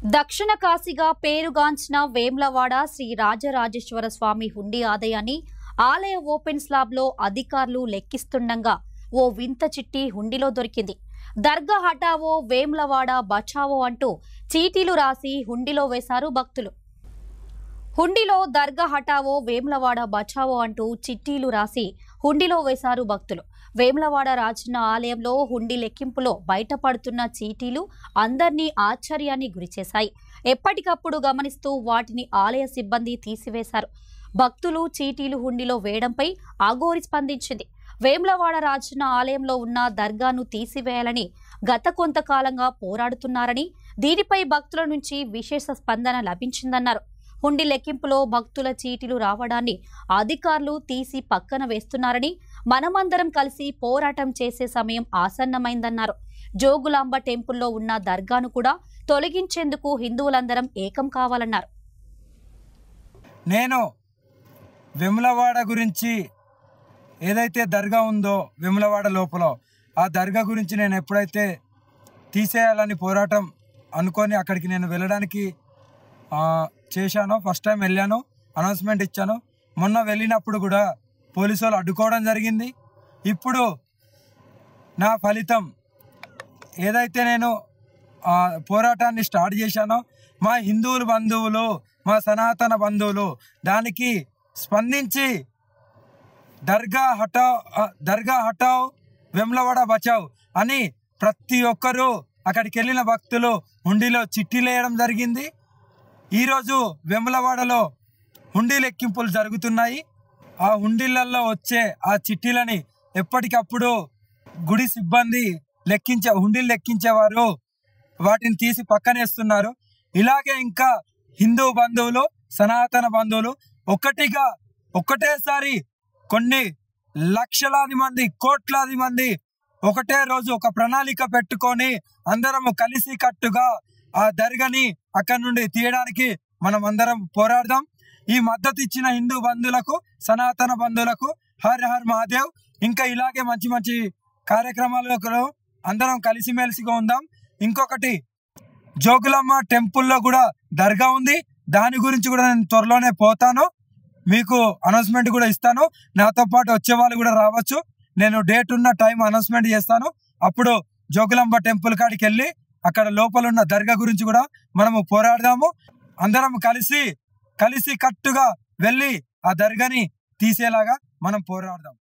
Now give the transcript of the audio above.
దక్షిణ కాశీగా పేరుగాంచిన వేములవాడ శ్రీ రాజరాజేశ్వర స్వామి హుండీ ఆదాయాన్ని ఆలయ ఓపెన్ స్లాబ్ లో అధికారులు లెక్కిస్తుండగా ఓ వింత చిట్టి హుండీలో దొరికింది. దర్గా హటావో వేములవాడ బచావో అంటూ చీటీలు రాసి హుండీలో వేశారు భక్తులు. హుండీలో దర్గా హటావో వేములవాడ బచావో అంటూ చిట్టీలు రాసి హుండీలో వేశారు భక్తులు. వేములవాడ రాజన్న ఆలయంలో హుండీ లెక్కింపులో బయటపడుతున్న చీటీలు అందర్నీ ఆశ్చర్యాన్ని గురిచేశాయి. ఎప్పటికప్పుడు గమనిస్తూ వాటిని ఆలయ సిబ్బంది తీసివేశారు. భక్తులు చీటీలు హుండీలో వేయడంపై అఘోరి స్పందించింది. వేములవాడ రాజన్న ఆలయంలో ఉన్న దర్గాను తీసివేయాలని గత కొంతకాలంగా పోరాడుతున్నారని, దీనిపై భక్తుల నుంచి విశేష స్పందన లభించిందన్నారు. హుండీ లెక్కింపులో భక్తుల చీటీలు రావడాన్ని అధికారులు తీసి పక్కన వేస్తున్నారని, మనమందరం కలిసి పోరాటం చేసే సమయం ఆసన్నమైందన్నారు. జోగులాంబ టెంపుల్లో ఉన్న దర్గాను కూడా తొలగించేందుకు హిందువులందరం ఏకం కావాలన్నారు. నేను వేములవాడ గురించి ఏదైతే దర్గా ఉందో వేములవాడ లోపల ఆ దర్గా గురించి నేను ఎప్పుడైతే తీసేయాలని పోరాటం అనుకొని అక్కడికి నేను వెళ్ళడానికి చేశాను. ఫస్ట్ టైం వెళ్ళాను, అనౌన్స్మెంట్ ఇచ్చాను. మొన్న వెళ్ళినప్పుడు కూడా పోలీసు వాళ్ళు అడ్డుకోవడం జరిగింది. ఇప్పుడు నా ఫలితం ఏదైతే నేను పోరాటాన్ని స్టార్ట్ చేశానో మా హిందువులు బంధువులు, మా సనాతన బంధువులు దానికి స్పందించి దర్గా హటావ్ వేములవాడ బచావ్ అని ప్రతి ఒక్కరూ అక్కడికి వెళ్ళిన భక్తులు హుండీలో చిట్టీలు వేయడం జరిగింది. ఈరోజు వేములవాడలో హుండీ లెక్కింపులు జరుగుతున్నాయి. ఆ హుండీలలో వచ్చే ఆ చిట్టీలని ఎప్పటికప్పుడు గుడి సిబ్బంది హుండీలు లెక్కించేవారు వాటిని తీసి పక్కనేస్తున్నారు. ఇలాగే ఇంకా హిందూ బంధువులు, సనాతన బంధువులు ఒకటేసారి కొన్ని లక్షలాది మంది, కోట్లాది మంది ఒకటే రోజు ఒక ప్రణాళిక పెట్టుకొని అందరము కలిసి కట్టుగా ఆ దర్గాని అక్కడి నుండి తీయడానికి మనం అందరం పోరాడదాం. ఈ మద్దతు ఇచ్చిన హిందూ బంధువులకు, సనాతన బంధువులకు హర్ హర్ మహాదేవ్. ఇంకా ఇలాగే మంచి మంచి కార్యక్రమాలలో అందరం కలిసిమెలిసిగా ఉందాం. ఇంకొకటి, జోగులమ్మ టెంపుల్లో కూడా దర్గా ఉంది. దాని గురించి కూడా నేను త్వరలోనే పోతాను, మీకు అనౌన్స్మెంట్ కూడా ఇస్తాను. నాతో పాటు వచ్చే వాళ్ళు కూడా రావచ్చు. నేను డేట్ ఉన్న టైం అనౌన్స్మెంట్ చేస్తాను. అప్పుడు జోగులాంబ టెంపుల్ కాడికి వెళ్ళి అక్కడ లోపల ఉన్న దర్గా గురించి కూడా మనము పోరాడదాము. అందరం కలిసి కట్టుగా వెళ్ళి ఆ దర్గాని తీసేలాగా మనం పోరాడదాం.